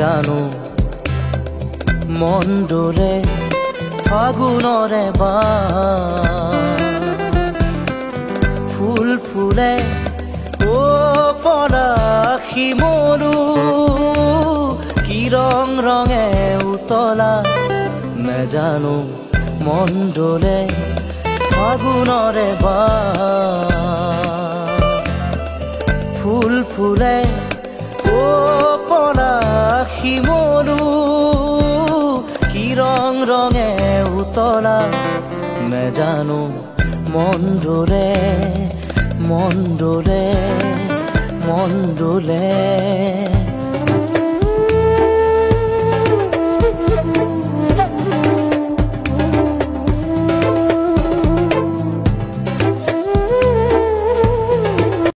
নেজানো মন দোলে ফাগুনৰে বান ফুল ফুলে ও পলাশী মনু কি ৰং ৰঙে উতলা নেজানো মন দোলে ফাগুনৰে বান ফুল ফুলে ও পলাশী মনু কি ৰং ৰঙে উতলা নেজানো মন দোলে মন দোলে মন দোলে